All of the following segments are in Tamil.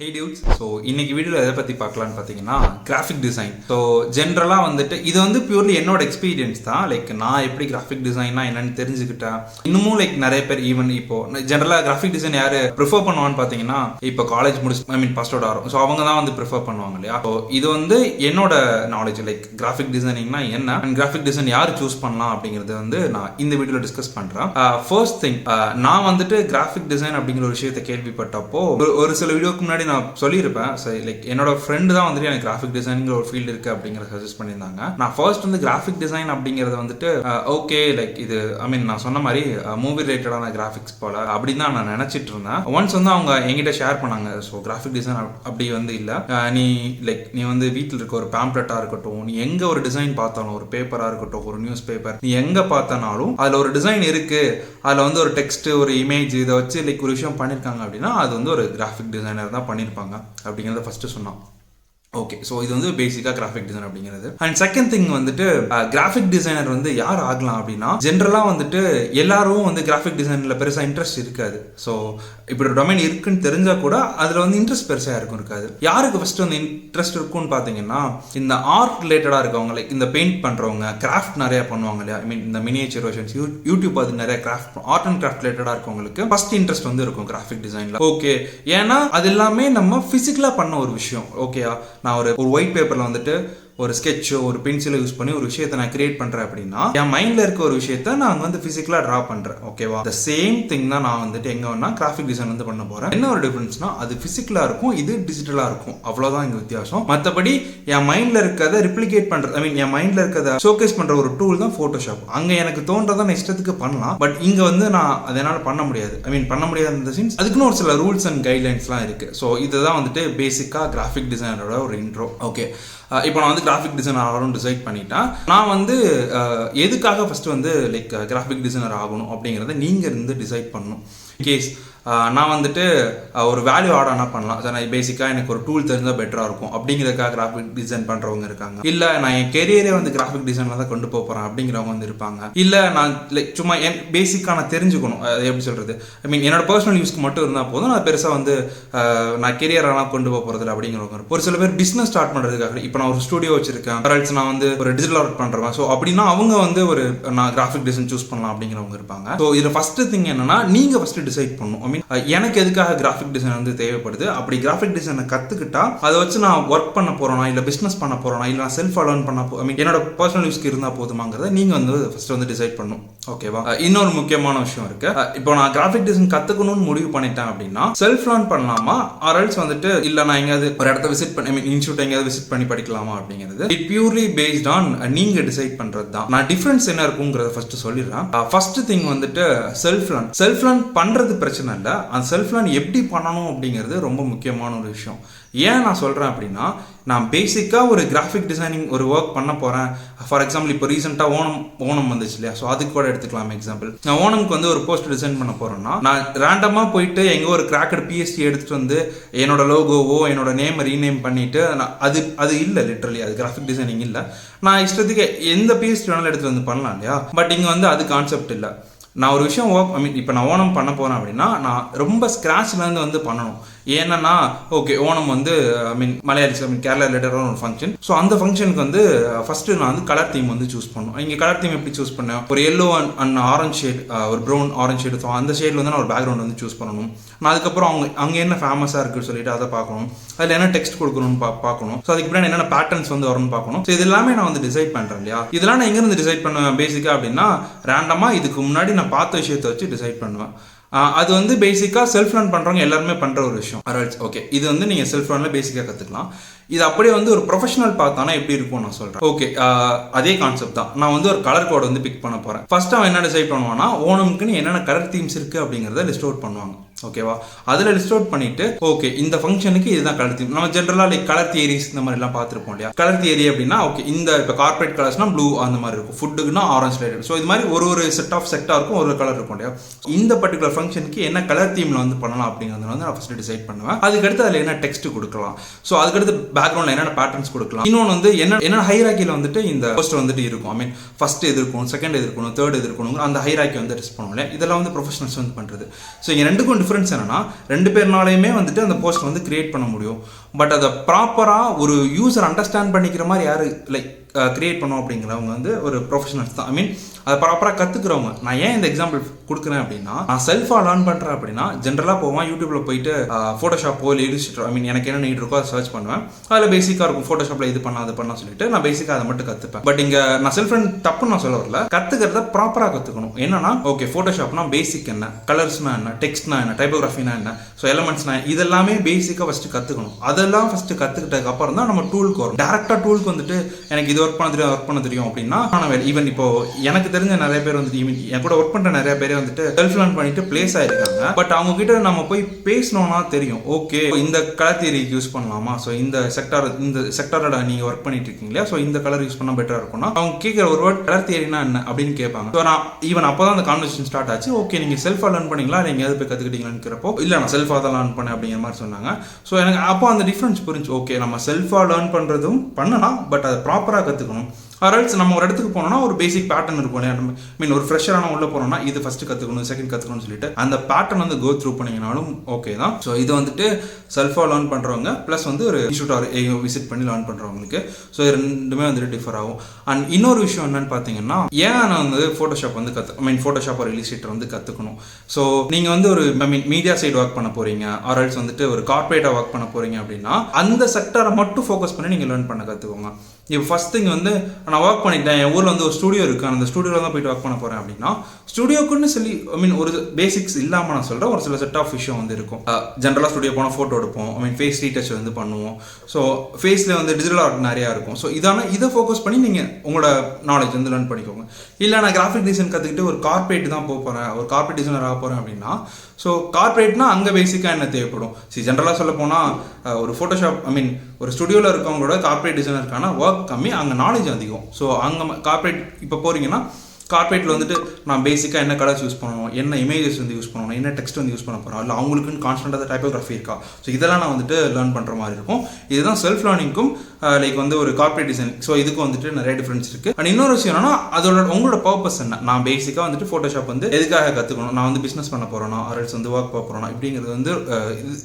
ஹே டியூட்ஸ். ஸோ இன்னைக்கு வீடியோவில் எதை பற்றி பார்க்கலான்னு பார்த்தீங்கன்னா கிராஃபிக் டிசைன். ஸோ ஜென்ரலாக வந்துட்டு இது வந்து பியூர்லி என்னோட எக்ஸ்பீரியன்ஸ் தான். லைக் நான் எப்படி கிராஃபிக் டிசைன்னா என்னன்னு தெரிஞ்சுக்கிட்டேன். இன்னமும் லைக் நிறைய பேர் ஈவன் இப்போ ஜென்ரலாக கிராஃபிக் டிசைன் யார் ப்ரிஃபர் பண்ணுவான்னு பார்த்தீங்கன்னா இப்போ காலேஜ் முடிச்சு ஃபர்ஸ்டோட வரும். ஸோ அவங்க தான் வந்து ப்ரிஃபர் பண்ணுவாங்க இல்லையா. ஸோ இது வந்து என்னோட நாலேஜ் லைக் கிராஃபிக் டிசைனிங்னா என்ன அண்ட் கிராஃபிக் டிசைன் யார் சூஸ் பண்ணலாம் அப்படிங்கிறது வந்து நான் இந்த வீடியோவில் டிஸ்கஸ் பண்ணுறேன். ஃபர்ஸ்ட் திங், நான் வந்துட்டு கிராஃபிக் டிசைன் அப்படிங்கிற ஒரு விஷயத்தை கேள்விப்பட்டப்போ ஒரு சில வீடியோக்கு முன்னாடி நான் சொல்லியிருப்பேன். சரி, லைக் என்னோட ஃப்ரெண்டு தான் வந்துட்டு எனக்கு கிராஃபிக் டிசைனிங்கிற ஒரு ஃபீல்டு இருக்கு அப்படிங்கிறத சஜஸ்ட் பண்ணியிருந்தாங்க. நான் ஃபர்ஸ்ட் வந்து கிராஃபிக் டிசைன் அப்படிங்கிறது வந்துட்டு ஓகே லைக் இது நான் சொன்ன மாதிரி மூவி ரிலேட்டடான கிராஃபிக்ஸ் போல அப்படின்னு தான் நான் நினைச்சிட்டு இருந்தேன். ஒன்ஸ் வந்து அவங்க என்கிட்ட ஷேர் பண்ணாங்க. ஸோ கிராஃபிக் டிசைன் அப்படி வந்து இல்லை, நீ வந்து வீட்டில் இருக்க ஒரு பேம்ப்ளெட்டாக இருக்கட்டும், நீ எங்கே ஒரு டிசைன் பார்த்தாலும், ஒரு பேப்பராக இருக்கட்டும், ஒரு நியூஸ் பேப்பர், நீ எங்கே பார்த்தனாலும் அதில் ஒரு டிசைன் இருக்கு, அதில் வந்து ஒரு டெக்ஸ்ட், ஒரு இமேஜ், இதை வச்சு லைக் ஒரு விஷயம் பண்ணியிருக்காங்க அப்படின்னா அது வந்து ஒரு கிராஃபிக் டிசைனர் தான் பண்ணியிருப்பாங்க அப்படிங்கிறத ஃபர்ஸ்ட் சொன்னான். ஓகே, ஸோ இது வந்து பேசிக்காக கிராஃபிக் டிசைன் அப்படிங்கிறது. அண்ட் செகண்ட் திங் வந்துட்டு கிராஃபிக் டிசைனர் வந்து யார் ஆகலாம் அப்படின்னா ஜென்ரலாக வந்துட்டு எல்லாரும் வந்து கிராஃபிக் டிசைனில் பெருசாக இன்ட்ரெஸ்ட் இருக்காது. ஸோ இப்படி ஒரு டொமைன் இருக்குன்னு தெரிஞ்சால் கூட அதில் வந்து இன்ட்ரெஸ்ட் பெருசாக இருக்கும் இருக்காது. யாருக்கு ஃபர்ஸ்ட் வந்து இன்ட்ரெஸ்ட் இருக்குன்னு பார்த்தீங்கன்னா இந்த ஆர்ட் ரிலேட்டடாக இருக்கவங்க, லைக் இந்த பெயிண்ட் பண்ணுறவங்க, கிராஃப்ட் நிறையா பண்ணுவாங்க இல்லையா. இந்த மினியேச்சர் வெர்ஷன்ஸ் யூடியூப் அது நிறைய கிராஃப்ட், ஆர்ட் அண்ட் கிராஃப்ட் ரிலேட்டடாக இருக்கவங்களுக்கு ஃபர்ஸ்ட் இன்ட்ரெஸ்ட் வந்து இருக்கும் கிராஃபிக் டிசைனில். ஓகே, ஏன்னா அது எல்லாமே நம்ம ஃபிசிக்கலாக பண்ண ஒரு விஷயம். ஓகேயா, நான் ஒரு ஒயிட் பேப்பரில் வந்துட்டு ஒரு ஸ்கெட்சோ ஒரு பென்சிலை யூஸ் பண்ணி ஒரு விஷயத்தை நான் கிரியேட் பண்றேன் அப்படின்னா என் மைண்ட்ல இருக்க ஒரு விஷயத்த நான் வந்து பிசிக்கலா டிரா பண்றேன். ஓகேவா, த சேம் திங் தான் நான் வந்துட்டு எங்க வேணா கிராஃபிக் டிசைன் வந்து பண்ண போறேன். என்ன ஒரு டிஃபரன்ஸ்னா அது பிசிக்கலா இருக்கும், இது டிஜிட்டலா இருக்கும், அவ்வளவுதான் இங்க வித்தியாசம். மற்றபடி என் மைண்ட்ல இருக்கதை ரிப்ளிகேட் பண்றது, என் மைண்ட்ல இருக்கதை ஷோகேஸ் பண்ற ஒரு டூல் தான் போட்டோஷாப். அங்க எனக்கு தோன்றதை நான் இஷ்டத்துக்கு பண்ணலாம், பட் இங்க வந்து நான் அதனால பண்ண முடியாது. பண்ண முடியாது இந்த சென்ஸ் அதுக்குன்னு ஒரு சில ரூல்ஸ் அண்ட் கைட்லைன்ஸ்லாம் இருக்கு. ஸோ இதுதான் வந்துட்டு பேசிக்கா கிராஃபிக் டிசைனரோட ஒரு இன்ட்ரோ. ஓகே, இப்போ நான் வந்து கிராஃபிக் டிசைனர் ஆகணும்னு டிசைட் பண்ணிட்டேன். நான் வந்து எதுக்காக ஃபர்ஸ்ட் வந்து லைக் கிராஃபிக் டிசைனர் ஆகணும் அப்படிங்கிறத நீங்கள் இருந்து டிசைட் பண்ணணும். கேஸ் நான் வந்துட்டு ஒரு வேல்யூ ஆட் ஆனால் பண்ணலாம். நான் பேசிக்காக எனக்கு ஒரு டூல் தெரிஞ்சால் பெட்டராக இருக்கும் அப்படிங்கிறதுக்காக கிராஃபிக் டிசைன் பண்ணுறவங்க இருக்காங்க. இல்லை நான் என் கெரியரே வந்து கிராஃபிக் டிசைனில் தான் கொண்டு போகிறேன் அப்படிங்கிறவங்க வந்து இருப்பாங்க. இல்லை நான் லைக் சும்மா என் பேசிக்காக நான் தெரிஞ்சுக்கணும், எப்படி சொல்கிறது, என்னோட பர்சனல் யூஸ்க்கு மட்டும் இருந்தால் போதும், நான் பெருசாக வந்து நான் கெரியரெல்லாம் கொண்டு போக போகிறதில்ல அப்படிங்கிறவங்க. ஒரு சில பேர் பிஸ்னஸ் ஸ்டார்ட் பண்ணுறதுக்காக, இப்போ நான் ஒரு ஸ்டுடியோ வச்சிருக்கேன், நான் வந்து ஒரு டிஜிட்டல் ஆர்ட் பண்ணுறேன். ஸோ அப்படின்னா அவங்க வந்து ஒரு நான் கிராஃபிக் டிசைன் சூஸ் பண்ணலாம் அப்படிங்கிறவங்க இருப்பாங்க. ஸோ இதில் ஃபர்ஸ்ட் திங் என்னன்னா நீங்கள் ஃபர்ஸ்ட் டிசைட் பண்ணணும். எனக்கு எதுக்காக கிராஃபிக் டிசைன் வந்து தேவைப்படுது, அப்படி கிராஃபிக் டிசைனை கத்துக்கிட்டா அதை வச்சு நான் ஒர்க் பண்ண போறேனா, இல்ல பிசினஸ் பண்ண போறேனா, இல்ல நான் செல்ஃப் அலர்ன் பண்ண என்னோட பர்சனல் யூஸ்க்கு இருந்தா போதுமாங்கிறத நீங்க வந்து ஃபர்ஸ்ட் வந்து டிசைட் பண்ணணும். ஓகேவா, இன்னொரு முக்கியமான விஷயம் இருக்கு. இப்போ நான் கிராஃபிக் டிசைன் கத்துக்கணும்னு முடிவு பண்ணிட்டேன் அப்படின்னா செல்ஃப் லேர்ன் பண்ணலாமா, ஆர்எல்ஸ் வந்துட்டு இல்ல நான் எங்கேயாவது ஒரு இடத்த விசிட் பண்ணி இன்ஸ்டியூட் எங்கேயாவது விசிட் பண்ணி படிக்கலாமா அப்படிங்கிறது இட் பியூர்லி பேஸ்ட் ஆன் நீங்க டிசைட் பண்றது தான். நான் டிஃபரன்ஸ் என்ன இருக்குங்கிறத ஃபர்ஸ்ட் சொல்லிடுறேன். ஃபர்ஸ்ட் திங் வந்துட்டு செல்ஃப் லேர்ன் பண்றது பிரச்சனை இல்லை, அந்த செல்ஃப் லேர்ன் எப்படி பண்ணணும் அப்படிங்கிறது ரொம்ப முக்கியமான ஒரு விஷயம். ஏன் நான் சொல்கிறேன் அப்படின்னா நான் பேசிக்காக ஒரு கிராஃபிக் டிசைனிங் ஒரு ஒர்க் பண்ண போகிறேன். ஃபார் எக்ஸாம்பிள் இப்போ ரீசெண்டாக ஓணம் வந்துச்சு இல்லையா. ஸோ அதுக்கு கூட எடுத்துக்கலாம் எக்ஸாம்பிள். நான் ஓணம்க்கு வந்து ஒரு போஸ்ட் டிசைன் பண்ண போகிறேன்னா நான் ரேண்டமாக போயிட்டு எங்கே ஒரு கிராக்கட் பிஎஸ்டி எடுத்துகிட்டு வந்து என்னோட லோகோவோ என்னோட நேமை ரீநேம் பண்ணிவிட்டு அது இல்லை, லிட்ரலி அது கிராஃபிக் டிசைனிங் இல்லை. நான் இஷ்டத்துக்கு எந்த பிஎஸ்டி வேணாலும் எடுத்துகிட்டு வந்து பண்ணலாம் இல்லையா. பட் இங்கே வந்து அது கான்செப்ட் இல்லை. நான் ஒரு விஷயம் இப்போ நான் ஓணம் பண்ண போகிறேன் அப்படின்னா நான் ரொம்ப ஸ்க்ராட்ச்லேருந்து வந்து பண்ணணும். ஏன்னா ஓகே, ஓணம் வந்து மலையாளிஸ் கேரளா ரிலேட்டடான ஒரு ஃபங்க்ஷன். ஸோ அந்த ஃபங்க்ஷனுக்கு வந்து ஃபர்ஸ்ட் நான் வந்து கலர் தீம் வந்து சூஸ் பண்ணணும். இங்கே கலர் தீம் எப்படி சூஸ் பண்ணேன், ஒரு எல்லோ அண்ட் ஆரஞ்ச் ஷேட், ஒரு ப்ரௌன் ஆரஞ்ச் ஷேட். ஸோ அந்த ஷேடில் வந்து நான் ஒரு பேக்ரவுண்ட் வந்து சூஸ் பண்ணணும். நான் அதுக்கப்புறம் அங்கே என்ன ஃபேமஸாக இருக்குன்னு சொல்லிட்டு அதை பார்க்கணும், அதில் என்ன டெக்ஸ்ட் கொடுக்கணும்னு பார்க்கணும். ஸோ அதுக்கு பின்னாடி என்னென்ன பேட்டர்ன்ஸ் வந்து வரும்னு பார்க்கணும். ஸோ இது எல்லாமே நான் வந்து டிசைட் பண்ணுறேன் இல்லையா. இதெல்லாம் நான் எங்கேருந்து டிசைட் பண்ணுவேன் பேசிக்காக அப்படின்னா ரேண்டமாக இதுக்கு முன்னாடி நான் பார்த்த விஷயத்தை வச்சு டிசைட் பண்ணுவேன். அது வந்து பேசிக்காக செல்ஃப் லேர்ன் பண்ணுறவங்க எல்லாருமே பண்ணுற ஒரு விஷயம். ஓகே, இது வந்து நீங்கள் செல்ஃப் லேர்னில் பேசிக்காக கற்றுக்கலாம். இது அப்படியே வந்து ஒரு ப்ரொஃபஷனல் பார்த்தானா எப்படி இருக்கும் நான் சொல்கிறேன். ஓகே, அதே கான்செப்ட் தான். நான் வந்து ஒரு கலர் கோட் வந்து பிக் பண்ண போகிறேன். ஃபர்ஸ்ட் அவன் என்ன டிசைட் பண்ணுவான்னா ஓணம்க்குன்னு என்னென்ன கலர் தீம்ஸ் இருக்குது அப்படிங்கிறத லிஸ்ட் அவுட் பண்ணுவாங்க. ஓகேவா, அதில் லிஸ்ட் அவுட் பண்ணிட்டு ஓகே இந்த ஃபங்க்ஷனுக்கு இதுதான் கலர் தீம். நம்ம ஜென்ரலாக லைக் கலர் தியரிஸ் இந்த மாதிரி எல்லாம் பார்த்துருப்போம் இல்லையா. கலர் தியரி அப்படின்னா ஓகே இந்த இப்போ கார்பரேட் கலர்ஸ்னா ப்ளூ அந்த மாதிரி இருக்கும், ஃபுட்டுக்குன்னா ஆரஞ்ச் லைட். ஸோ இது மாதிரி ஒரு செட்டாக இருக்கும், ஒரு கலர் இருக்கும் இல்லையா. இந்த பர்டிகுலர் ஃபங்க்ஷனுக்கு என்ன கலர் தீமில் வந்து பண்ணலாம் அப்படிங்கிறது வந்து நான் ஃபர்ஸ்ட் டிசைட் பண்ணுவேன். அதுக்கடுத்து அதில் என்ன டெக்ஸ்ட் கொடுக்கலாம், ஸோ அதுக்கடுத்து பேக்ரவுண்ட்ல என்னென்ன பேட்டர்ன்ஸ் கொடுக்கலாம். இன்னொன்று வந்து என்ன ஹைராக்கியில் வந்துட்டு இந்த போஸ்ட் வந்துட்டு இருக்கும். ஃபர்ஸ்ட் எது இருக்கணும், செகண்ட் எது இருக்கணும், தேர்ட் எது இருக்கணும், அந்த ஹைராக்கி வந்து டெஸ்ட் பண்ணுவோம் இல்லையா. இதெல்லாம் வந்து ப்ரொஃபஷனல்ஸ் வந்து பண்ணுறது. ஸோ இங்கே ரெண்டுக்கும் டிஃப்ரென்ஸ் என்னன்னா 2 பேர்னாலையுமே வந்துட்டு அந்த போஸ்ட் வந்து கிரியேட் பண்ண முடியும். பட் அதை ப்ராப்பராக ஒரு யூசர் அண்டர்ஸ்டாண்ட் பண்ணிக்கிற மாதிரி யார் லைக் கிரியேட் பண்ணோம் அப்படிங்கிறவங்க வந்து ஒரு ப்ரொஃபஷனல்ஸ் தான். ஐ மீன் அதை ப்ராப்பராக கற்றுக்கிறவங்க. நான் ஏன் இந்த எக்ஸாம்பிள் கொடுக்குறேன் அப்படின்னா, நான் செல்ஃபாக லேர்ன் பண்ணுறேன் அப்படின்னா ஜென்ரலாக போவேன் யூடியூப்ல போயிட்டு ஃபோட்டோஷாப்போ இல்லை இல்லுஸ்ட்ரேட்டர், ஐ மீன் எனக்கு என்ன நீட் இருக்கோ அதை சர்ச் பண்ணுவேன். அதில் பேசிக்காக இருக்கும் ஃபோட்டோஷாப்பில் இது பண்ண அது பண்ண சொல்லிட்டு நான் பேசிக்காக அதை மட்டும் கற்றுப்பேன். பட் இங்கே நான் செல்ஃப் லேர்ன் தப்புன்னு நான் சொல்ல வரல, கற்றுக்கிறத ப்ராப்பராக கற்றுக்கணும். என்னன்னா ஓகே ஃபோட்டோஷாப்னா பேசிக் என்ன, கலர்ஸ்னா என்ன, டெக்ஸ்ட்னா என்ன, டைப்போகிராஃபினா என்ன, ஸோ எலமெண்ட்ஸ்னா இதெல்லாமே பேசிக்காக ஃபஸ்ட்டு கற்றுக்கணும். அதெல்லாம் ஃபஸ்ட்டு கற்றுக்கிட்டதுக்கு அப்புறம் தான் நம்ம டூலுக்கு வரும். டேரெக்டாக டூலுக்கு வந்துட்டு எனக்கு இது ஒர்க் பண்ண தெரியும் அப்படின்னா ஈவன் இப்போ எனக்கு தெரிஞ்ச நிறைய பேர் வந்துட்டு என் கூட ஒர்க் பண்ற நிறைய பேர் வந்துட்டு செல்ஃப் லேர்ன் பண்ணிட்டு பிளேஸ் ஆயிருக்காங்க. பட் அவங்க கிட்ட நம்ம போய் பேசணும்னா தெரியும் ஓகே இந்த கலர் தியரிக்கு யூஸ் பண்ணலாமா, ஸோ இந்த செக்டாரோட நீங்க ஒர்க் பண்ணிட்டு இருக்கீங்களா, ஸோ இந்த கலர் யூஸ் பண்ணா பெட்டரா இருக்கும்னா அவங்க கேட்கிற ஒரு வேர்ட் கலர் தியரினா என்ன அப்படின்னு கேட்பாங்க. ஸோ நான் ஈவன் அப்போதான் அந்த கான்வர்சேஷன் ஸ்டார்ட் ஆச்சு. ஓகே நீங்க செல்ஃபா லேர்ன் பண்ணீங்களா, நீங்க எது போய் கத்துக்கிட்டீங்களான்னு இல்ல நான் செல்ஃபா தான் லேர்ன் பண்ணேன் அப்படிங்கிற மாதிரி சொன்னாங்க. ஸோ எனக்கு அப்போ அந்த டிஃபரன்ஸ் புரிஞ்சு. ஓகே நம்ம செல்ஃபா லேர்ன் பண்றதும் பண்ணலாம், பட் அதை ப்ராப்பரா கத்துக்கணும். ஆர்எல்ஸ் நம்ம ஒரு இடத்துக்கு போனோம்னா ஒரு பேசிக் பேட்டர்ன் இருக்கும் இல்லையா, மீன் ஒரு ஃப்ரெஷரான உள்ள போனோம்னா இது ஃபர்ஸ்ட் கற்றுக்கணும், செகண்ட் கற்றுக்கணும்னு சொல்லிட்டு அந்த பேட்டர்ன் வந்து கோ த்ரூ பண்ணிங்கனாலும் ஓகே தான். ஸோ இது வந்துட்டு செல்ஃபாக லேர்ன் பண்ணுறவங்க ப்ளஸ் வந்து ஒரு இன்ஸ்டியூட் ஆர் ஏயோ விசிட் பண்ணி லேர்ன் பண்ணுறவங்களுக்கு. ஸோ இது ரெண்டுமே வந்துட்டு டிஃபர் ஆகும். அண்ட் இன்னொரு விஷயம் என்னன்னு பார்த்தீங்கன்னா, ஏன் நான் வந்து ஃபோட்டோஷாப் வந்து ஃபோட்டோஷாப் ஒரு இல்லுஸ்ட்ரேட்டர் வந்து கற்றுக்கணும். ஸோ நீங்கள் வந்து ஒரு மீடியா சைடு ஒர்க் பண்ண போறீங்க, ஆர்எல்ஸ் வந்துட்டு ஒரு கார்பரேட்டாக ஒர்க் பண்ண போறீங்க அப்படின்னா அந்த செக்டரை மட்டும் ஃபோக்கஸ் பண்ணி நீங்கள் லேர்ன் பண்ண கற்றுக்கோங்க. இப்போ ஃபர்ஸ்ட் திங் வந்து நான் ஒர்க் பண்ணிட்டேன், என் ஊரில் வந்து ஒரு ஸ்டுடியோ இருக்குது, அந்த ஸ்டுடியோவில் தான் போயிட்டு ஒர்க் பண்ண போகிறேன் அப்படின்னா ஸ்டுடியோக்குன்னு சொல்லி ஒரு பேசிக்ஸ் இல்லாமல் நான் சொல்கிறேன் ஒரு சில செட் ஆஃப் விஷயம் வந்து இருக்கும். ஜென்ரலாக ஸ்டுடியோ போனால் ஃபோட்டோ எடுப்போம், ஃபேஸ் ரீடச் வந்து பண்ணுவோம். ஸோ ஃபேஸில் வந்து டிஜிட்டல் ஆர்ட் நிறையா இருக்கும். ஸோ இதை ஃபோக்கஸ் பண்ணி நீங்கள் உங்களோட நாலேஜ் வந்து லேர்ன் பண்ணிக்கோங்க. இல்லை நான் கிராஃபிக் டிசைன் கற்றுக்கிட்டு ஒரு கார்பரேட் தான் போகிறேன், ஒரு கார்பரேட் டிசைனர் ஆக போகிறேன் அப்படின்னா ஸோ கார்பரேட்னா அங்கே பேசிக்காக என்ன தேவைப்படும். ஜென்ரலாக சொல்ல போனால் ஒரு ஃபோட்டோஷாப் ஒரு ஸ்டுடியோவில் இருக்கவங்களோட கார்பரேட் டிசைனருக்கான ஒர்க் கம்மி, அங்கே நாலேஜ் அதிகம். ஸோ அங்கே கார்பரேட் இப்போ போகிறீங்கன்னா கார்பரேட்டில் வந்துட்டு நான் பேசிக்காக என்ன கலர்ஸ் யூஸ் பண்ணணும், என்ன இமேஜஸ் வந்து யூஸ் பண்ணணும், என்ன டெக்ஸ்ட் வந்து யூஸ் பண்ண போகிறோம், இல்லை அவங்களுக்குன்னு கான்ஸ்டன்டாக டைப்போகிராஃபி இருக்கா. ஸோ இதெல்லாம் நான் வந்துட்டு லேர்ன் பண்ணுற மாதிரி இருக்கும். இதுதான் செல்ஃப் லேர்னிங்கும் லைக் வந்து ஒரு கார்பரேட் டிசைன். ஸோ இதுக்கும் வந்துட்டு நிறைய டிஃப்ரென்ஸ் இருக்குது. அண்ட் இன்னொரு விஷயம் என்னன்னா அதோட உங்களோட பர்பஸ் என்ன. நான் பேசிக்காக வந்துட்டு ஃபோட்டோஷாப் வந்து எதுக்காக கற்றுக்கணும், நான் வந்து பிஸ்னஸ் பண்ண போகிறேன்னா ஆர்எல்ஸ் வந்து ஒர்க் போகிறோன்னா இப்படிங்கிறது வந்து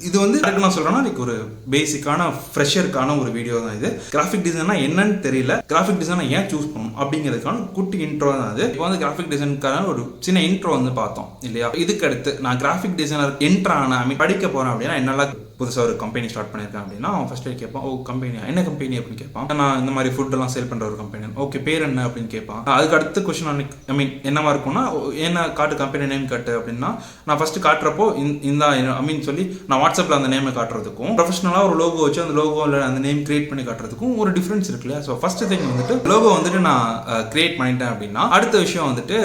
இது வந்து எனக்கு நான் சொல்கிறேன்னா லைக் ஒரு பேசிக்கான ஃப்ரெஷருக்கான ஒரு வீடியோ தான் இது. கிராஃபிக் டிசைனா என்னன்னு தெரியல, கிராஃபிக் டிசைனை ஏன் சூஸ் பண்ணணும் அப்படிங்கிறதுக்கான குட்டி இன்ட்ரோ தான் அது. இப்போ வந்து கிராஃபிக் டிசைனுக்கான ஒரு சின்ன இன்ட்ரோ வந்து பார்த்தோம் இல்லையா. இதுக்கு அடுத்து நான் கிராஃபிக் டிசைனர் என்ட்ரான படிக்க போகிறேன் அப்படின்னா என்னெல்லாம் புதுசாக ஒரு கம்பெனி ஸ்டார்ட் பண்ணியிருக்கேன் அப்படின்னா அவன் ஃபஸ்ட்டு கேட்பான், ஓ கம்பெனியா, என்ன கம்பெனி அப்படின்னு கேட்பான். நான் இந்த மாதிரி ஃபுட்டெல்லாம் சேல் பண்ணுற ஒரு கம்பெனி. ஓகே பேர் என்ன அப்படின்னு கேட்பான். அதுக்கு அடுத்த கொஸ்டின் என்னவா இருக்கும்னா என்ன காட்டு கம்பெனி நேம் காட்டு அப்படின்னா நான் ஃபஸ்ட்டு காட்டுறப்போ இந்த சொல்லி நான் வாட்ஸ்அப்பில் அந்த நேமை காட்டுறதுக்கும் ப்ரொஃபஷனலாக ஒரு லோகோ வச்சு அந்த லோகோவில் அந்த நேம் கிரியேட் பண்ணி காட்டுறதுக்கும் ஒரு டிஃப்ரென்ஸ் இருக்குல்ல. ஸோ ஃபர்ஸ்ட் திங் வந்துட்டு லோகோ வந்துட்டு நான் கிரியேட் பண்ணிட்டேன் அப்படின்னா அடுத்த விஷயம் வந்துட்டு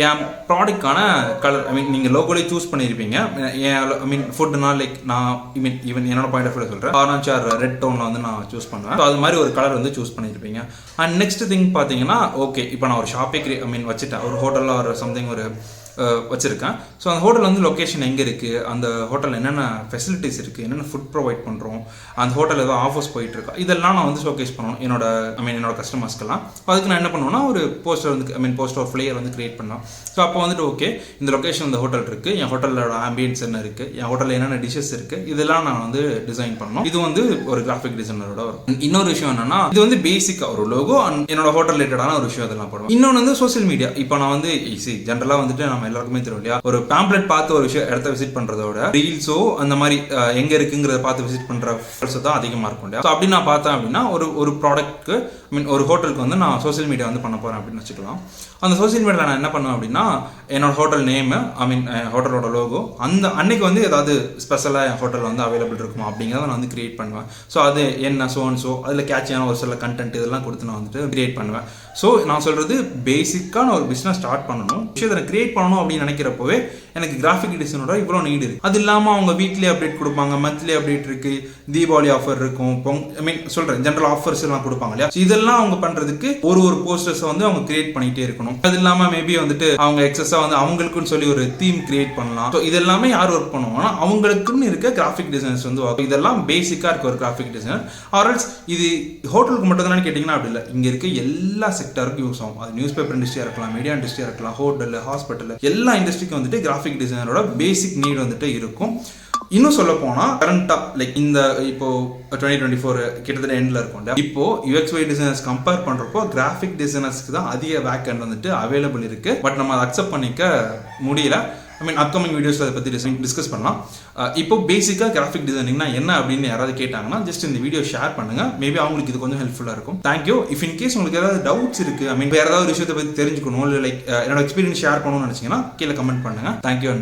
என் ப்ராடக்டான கலர் நீங்கள் லோகோலேயே சூஸ் பண்ணியிருப்பீங்க. ஃபுட்னா லைக் நான் ஈவன் என்னோட பாயிண்ட் ஆஃப் வியூ சொல்கிறேன், ஆரஞ்ச் ஆர் ரெட் டோனில் வந்து நான் சூஸ் பண்ணுவேன். ஸோ அது மாதிரி ஒரு கலர் வந்து சூஸ் பண்ணியிருப்பீங்க. அண்ட் நெக்ஸ்ட் திங் பார்த்தீங்கன்னா ஓகே இப்போ நான் ஒரு ஷாப்பே வச்சுட்டேன், ஒரு ஹோட்டலில் ஒரு சம்திங் ஒரு வச்சுருக்கேன். ஸோ அந்த ஹோட்டல் வந்து லொக்கேஷன் எங்கே இருக்குது, அந்த ஹோட்டலில் என்னென்ன ஃபெசிலிட்டிஸ் இருக்குது, என்னென்ன ஃபுட் ப்ரொவைட் பண்ணுறோம், அந்த ஹோட்டலில் ஏதோ ஆஃபர்ஸ் போயிட்டுருக்கா, இதெல்லாம் நான் வந்து ஷோகேஸ் பண்ணணும் என்னோட கஸ்டமர்ஸ்க்கெல்லாம். அதுக்கு நான் என்ன பண்ணுவேன்னா ஒரு போஸ்டர் வந்து போஸ்டர் ஃப்ளேயர் வந்து கிரியேட் பண்ணோம். ஸோ அப்போ வந்துட்டு ஓகே இந்த லொக்கேஷன் இந்த ஹோட்டல் இருக்குது, என் ஹோட்டலோட ஆம்பியன்ஸ் என்ன இருக்குது, என் ஹோட்டலில் என்னென்ன டிஷஸ் இருக்குது, இதெல்லாம் நான் வந்து டிசைன் பண்ணணும். இது வந்து ஒரு கிராஃபிக் டிசைனரோட வரும். இன்னொரு விஷயம் என்னன்னா இது வந்து பேசிக்காக ஒரு லோகோ அண்ட் என்னோட ஹோட்டல் ரிலேட்டடான ஒரு விஷயம் அதெல்லாம் பண்ணுவோம். இன்னொன்று வந்து சோசியல் மீடியா. இப்போ நான் வந்து ஜென்ரலாக வந்துட்டு நம்ம எல்லாருக்குமே தெரியும் இல்லையா, ஒரு பேம்ப்ளெட் பார்த்து ஒரு விஷயம் இடத்த விசிட் பண்றதோட ரீல்ஸோ அந்த மாதிரி எங்க இருக்குங்கிறத பார்த்து விசிட் பண்ற தான் அதிகமாக இருக்கும் இல்லையா. ஸோ அப்படி நான் பார்த்தேன் அப்படின்னா ஒரு ப்ராடக்ட்க்கு ஒரு ஹோட்டலுக்கு வந்து நான் சோசியல் மீடியா வந்து பண்ண போறேன் அப்படின்னு வச்சுக்கலாம். அந்த சோசியல் மீடியாவில் நான் என்ன பண்ணுவேன் அப்படின்னா என்னோட ஹோட்டல் நேமு ஹோட்டலோட லோகோ அந்த அன்னைக்கு வந்து ஏதாவது ஸ்பெஷலாக என் ஹோட்டலில் வந்து அவைலபிள் இருக்குமா அப்படிங்கிறத நான் வந்து கிரியேட் பண்ணுவேன். ஸோ அது என்ன ஸோ அதில் கேட்சியான ஒரு சில கண்டென்ட் இதெல்லாம் கொடுத்து நான் வந்துட்டு கிரியேட் பண்ணுவேன். ஸோ நான் சொல்கிறது பேசிக்கான ஒரு பிஸ்னஸ் ஸ்டார்ட் பண்ணணும், விஷயத்தை கிரியேட் பண்ணணும் அப்படின்னு நினைக்கிறப்பவே எனக்கு கிராஃபிக் டிசைனோட இவ்வளோ நீடு இருக்குது. அது இல்லாமல் அவங்க வீக்லி அப்டேட் கொடுப்பாங்க, மந்த்லி அப்டேட் இருக்குது, தீபாவளி ஆஃபர் இருக்கும், சொல்கிறேன் ஜென்ரல் ஆஃபர்ஸ் எல்லாம் கொடுப்பாங்க இல்லையா. இதெல்லாம் அவங்க பண்ணுறதுக்கு ஒரு போஸ்டர்ஸை வந்து அவங்க கிரியேட் பண்ணிகிட்டே இருக்கணும். அது இல்லாமல் மேபி வந்துட்டு அவங்க எக்ஸஸாக வந்து அவங்களுக்குன்னு சொல்லி ஒரு தீம் கிரியேட் பண்ணலாம். ஸோ இதெல்லாமே யார் ஒர்க் பண்ணுவாங்கன்னா அவங்களுக்குன்னு இருக்க கிராஃபிக் டிசைனர்ஸ் வந்து இதெல்லாம் பேசிக்காக இருக்க ஒரு கிராஃபிக் டிசைனர். ஆர்எல்ஸ் இது ஹோட்டலுக்கு மட்டும் தானே கேட்டிங்கன்னா அப்படி இல்லை, இங்கே இருக்க எல்லா செக்டருக்கும் யூஸ் ஆகும். அது நியூஸ் பேப்பர் இண்டஸ்ட்ரியாக இருக்கலாம், மீடியா இண்டஸ்ட்ரியாக இருக்கலாம், ஹோட்டல், ஹாஸ்பிட்டல், எல்லா இண்டஸ்ட்ரிக்கும் வந்துட்டு கிராஃபிக் டிசைனரோட பேசிக் நீட் வந்துட்டு இருக்கும். இன்னும் சொல்ல போனா கரண்டா லைக் இந்த இப்போ 2024 கிட்டத்தட்ட எண்ட்ல இருக்கும். இப்போ UX/UI டிசைனர்ஸ் கம்பேர் பண்றப்போ கிராஃபிக் டிசைனர்ஸ்க்கு தான் அதிக வேக்கன்ட் வந்துட்டு அவைலபிள் இருக்கு. பட் நம்ம அதை அக்செப்ட் பண்ணிக்க முடியல. ஐ மீன் அப்கமிங் வீடியோஸ்ல அதை பத்தி டிஸ்கஸ் பண்ணலாம். இப்போ பேசிக்கா கிராஃபிக் டிசைனிங்னா என்ன அப்படின்னு யாராவது கேட்டாங்கன்னா ஜஸ்ட் இந்த வீடியோ ஷேர் பண்ணுங்க. மேபி அவங்களுக்கு இது கொஞ்சம் ஹெல்ப்ஃபுல்லா இருக்கும். தேங்க்யூ. இஃப் இன் கேஸ் உங்களுக்கு ஏதாவது டவுட்ஸ் இருக்கு, ஐ மீன் வேற ஏதாவது விஷயத்தை பத்தி தெரிஞ்சுக்கணும், இல்லை லைக் என்னோட எக்ஸ்பீரியன்ஸ் ஷேர் பண்ணணும்னு நினைச்சீங்கன்னா கீழே கமெண்ட் பண்ணுங்க. தேங்க்யூ.